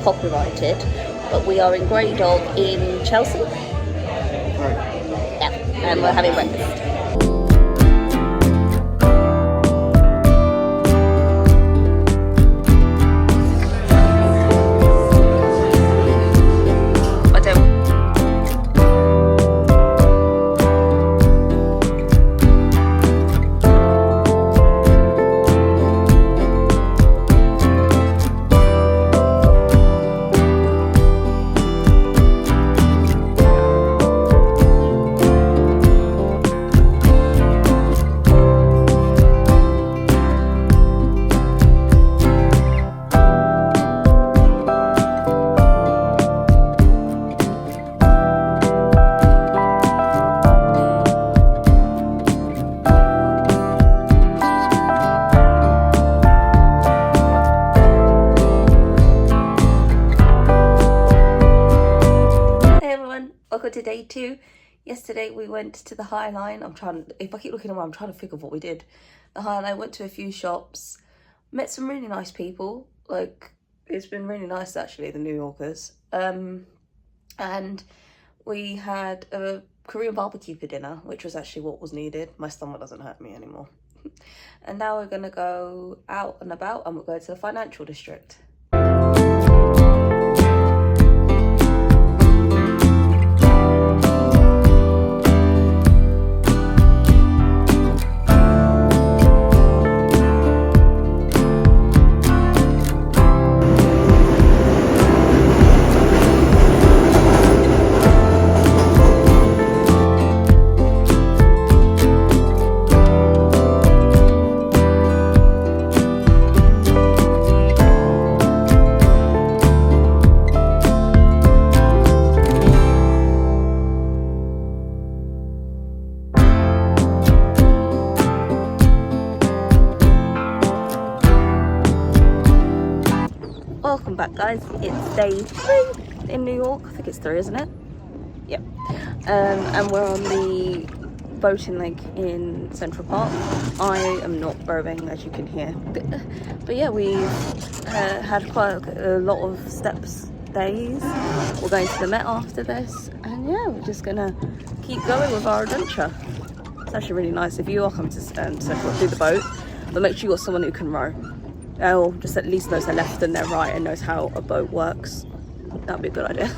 copyrighted, but we are in Grey Dog in Chelsea. Right. Yeah, and we're having breakfast. Welcome to day 2. Yesterday we went to the High Line. If I keep looking away, I'm trying to think of what we did. The High Line, went to a few shops, met some really nice people. Like, it's been really nice actually, the New Yorkers. And we had a Korean barbecue for dinner, which was actually what was needed. My stomach doesn't hurt me anymore. And now we're gonna go out and about and we'll go to the financial district. Welcome back, guys. It's day 3 in New York. I think it's 3, isn't it? Yep. And we're on the boating lake in Central Park. I am not rowing, as you can hear. But yeah, we've had quite a lot of steps days. We're going to the Met after this. And yeah, we're just going to keep going with our adventure. It's actually really nice. If you are coming to Central Park, do the boat, but make sure you've got someone who can row. Or just at least knows their left and their right and knows how a boat works. That'd be a good idea.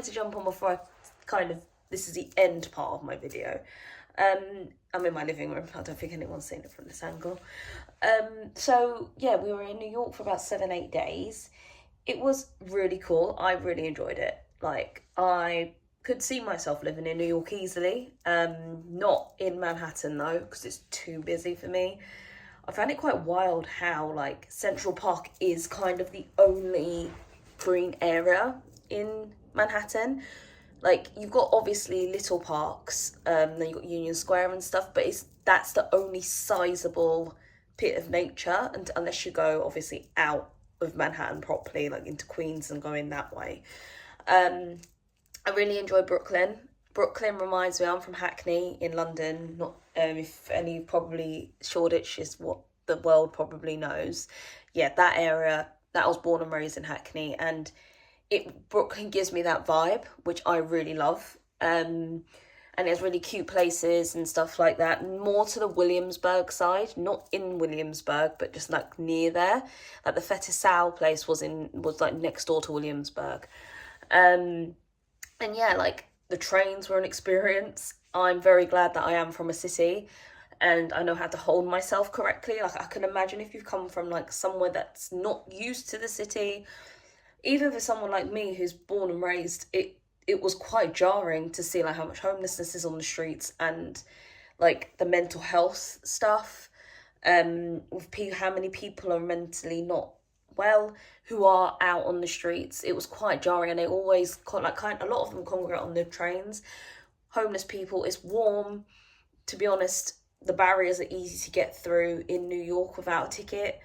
wanted to jump on before this is the end part of my video. I'm in my living room. I don't think anyone's seen it from this angle. So yeah, we were in New York for about 7-8 days. It was really cool. I really enjoyed it. Like, I could see myself living in New York easily. Not in Manhattan though, because it's too busy for me. I found it quite wild how like Central Park is kind of the only green area in Manhattan. Like, you've got obviously little parks, then you've got Union Square and stuff, but that's the only sizable bit of nature, and unless you go obviously out of Manhattan properly, like into Queens and going that way. I really enjoy Brooklyn. Brooklyn reminds me, I'm from Hackney in London. Not if any, probably Shoreditch is what the world probably knows. Yeah, that area, that I was born and raised in Hackney, and Brooklyn gives me that vibe, which I really love. And there's really cute places and stuff like that. More to the Williamsburg side, not in Williamsburg, but just like near there. Like the Fetisau place was like next door to Williamsburg. And yeah, like the trains were an experience. I'm very glad that I am from a city and I know how to hold myself correctly. Like, I can imagine if you've come from like somewhere that's not used to the city, even for someone like me who's born and raised, it was quite jarring to see like how much homelessness is on the streets and like the mental health stuff, with how many people are mentally not well who are out on the streets. It was quite jarring, and they always a lot of them congregate on the trains. Homeless people, it's warm. To be honest, the barriers are easy to get through in New York without a ticket,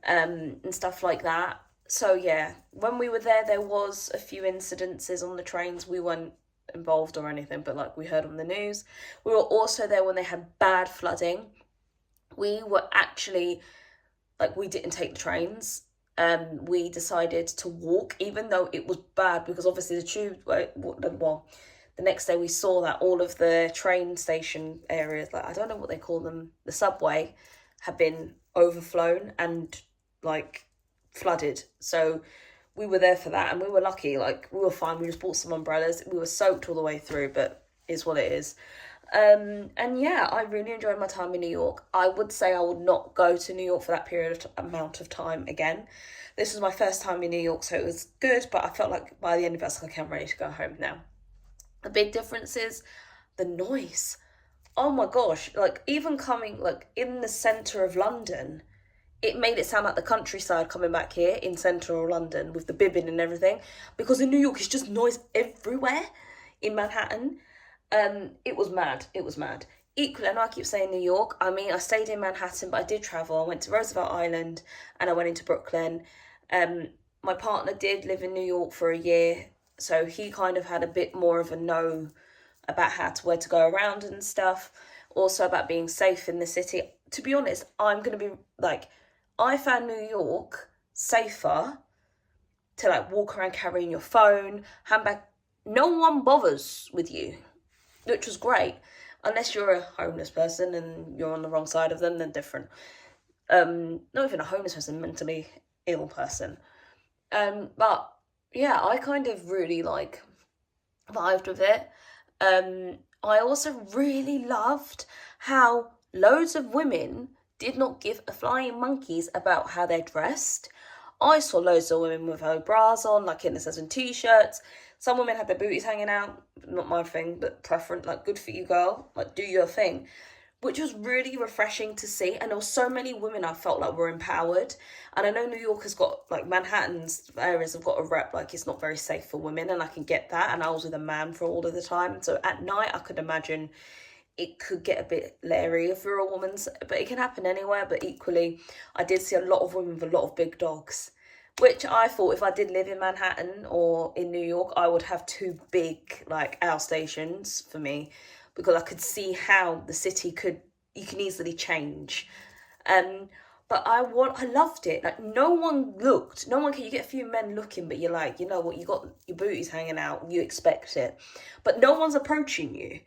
and stuff like that. So yeah, when we were there was a few incidences on the trains. We weren't involved or anything, but like we heard on the news. We were also there when they had bad flooding. We were actually, like, we didn't take the trains. We decided to walk, even though it was bad, because obviously the tube, the next day we saw that all of the train station areas, like, I don't know what they call them, the subway, had been overflown and like flooded. So we were there for that, and we were lucky. Like, we were fine. We just bought some umbrellas. We were soaked all the way through, but is what it is. And yeah, I really enjoyed my time in New York. I would say I would not go to New York for that amount of time again. This was my first time in New York, so it was good, but I felt like by the end of it, I was like, I'm ready to go home now. The big difference is the noise. Oh my gosh, like, even coming like in the centre of London, it made it sound like the countryside coming back here in central London with the bibbing and everything, because in New York it's just noise everywhere in Manhattan. It was mad. Equally, I know I keep saying New York. I mean, I stayed in Manhattan, but I did travel. I went to Roosevelt Island and I went into Brooklyn. My partner did live in New York for a year, so he kind of had a bit more of a know about where to go around and stuff. Also about being safe in the city. To be honest, I'm going to be like, I found New York safer to like walk around carrying your phone, handbag. No one bothers with you, which was great. Unless you're a homeless person and you're on the wrong side of them, then different. Not even a homeless person, mentally ill person. But yeah, I kind of really like vibed with it. I also really loved how loads of women did not give a flying monkeys about how they're dressed. I saw loads of women with her bras on, like innocents and t-shirts. Some women had their booties hanging out. Not my thing, but preference. Like, good for you, girl. Like, do your thing. Which was really refreshing to see. And there were so many women I felt like were empowered. And I know New York has got, like, Manhattan's areas have got a rep, like, it's not very safe for women. And I can get that. And I was with a man for all of the time. So at night, I could imagine it could get a bit leery if you're a woman. But it can happen anywhere. But equally, I did see a lot of women with a lot of big dogs. Which I thought if I did live in Manhattan or in New York, I would have two big, like, outstations for me. Because I could see how the city you can easily change. But I loved it. Like, no one can, you get a few men looking, but you're like, you know what, you got your booties hanging out, you expect it. But no one's approaching you.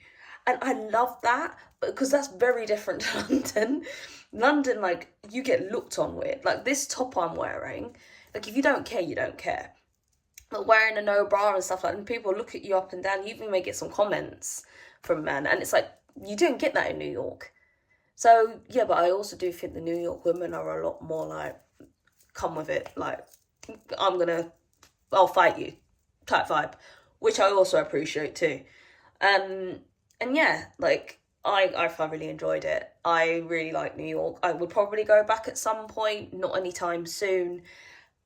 And I love that, because that's very different to London. London, like, you get looked on weird. Like, this top I'm wearing, like, if you don't care, you don't care. But wearing a no bra and stuff like that, and people look at you up and down. You even may get some comments from men, and it's like, you don't get that in New York. So yeah, but I also do think the New York women are a lot more like, come with it, like, I'll fight you type vibe, which I also appreciate too. And yeah, like, I thoroughly enjoyed it. I really like New York. I would probably go back at some point, not anytime soon.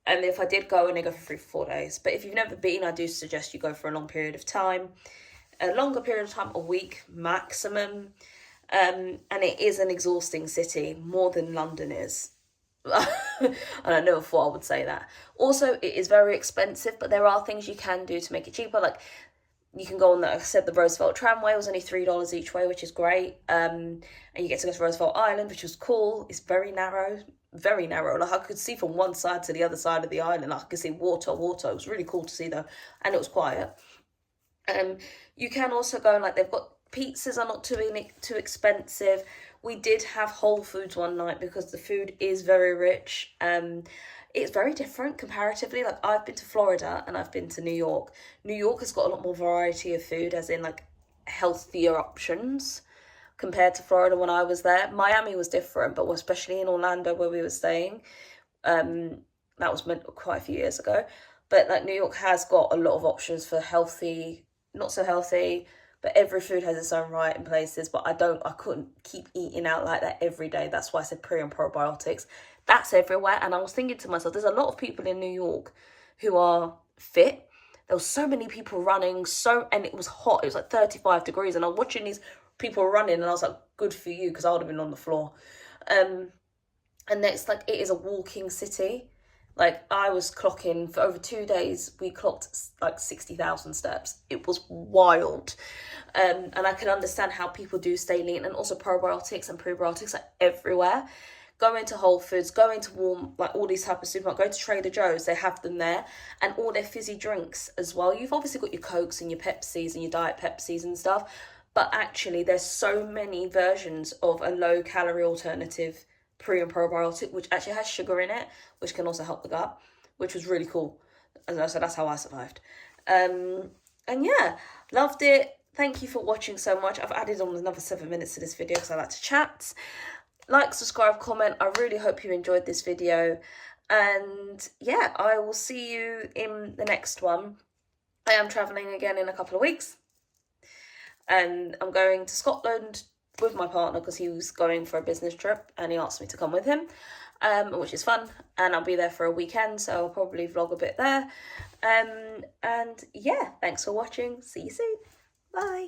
And if I did go, and I go for 3 or 4 days. But if you've never been, I do suggest you go for a long period of time. A longer period of time, a week maximum. And it is an exhausting city, more than London is. And I never thought I would say that. Also, it is very expensive, but there are things you can do to make it cheaper. Like, you can go on, like I said, the Roosevelt tramway was only $3 each way, which is great. And you get to go to Roosevelt Island, which was cool. It's very narrow. Very narrow. Like, I could see from one side to the other side of the island. Like, I could see water. It was really cool to see though, and it was quiet. You can also go, like, they've got pizzas are not too expensive. We did have Whole Foods one night because the food is very rich. It's very different comparatively. Like, I've been to Florida and I've been to New York. New York has got a lot more variety of food, as in like healthier options compared to Florida when I was there. Miami was different, but especially in Orlando where we were staying, that was meant quite a few years ago. But like, New York has got a lot of options for healthy, not so healthy, but every food has its own right in places. But I couldn't keep eating out like that every day. That's why I said pre and probiotics. That's everywhere. And I was thinking to myself, there's a lot of people in New York who are fit. There was so many people running, and it was hot. It was like 35 degrees. And I was watching these people running, and I was like, good for you, because I would have been on the floor. And it's like, it is a walking city. Like, I was clocking, for over 2 days, we clocked like 60,000 steps. It was wild. And I can understand how people do stay lean, and also probiotics and prebiotics are everywhere. Go into Whole Foods, go into like all these type of supermarkets, go to Trader Joe's, they have them there, and all their fizzy drinks as well. You've obviously got your Cokes and your Pepsis and your Diet Pepsis and stuff, but actually there's so many versions of a low calorie alternative pre and probiotic, which actually has sugar in it, which can also help the gut, which was really cool. As I said, that's how I survived. And yeah, loved it. Thank you for watching so much. I've added on another 7 minutes to this video because I like to chat. Like, subscribe, comment. I really hope you enjoyed this video. And yeah, I will see you in the next one. I am travelling again in a couple of weeks. And I'm going to Scotland with my partner because he was going for a business trip and he asked me to come with him, which is fun. And I'll be there for a weekend, so I'll probably vlog a bit there. And yeah, thanks for watching. See you soon. Bye.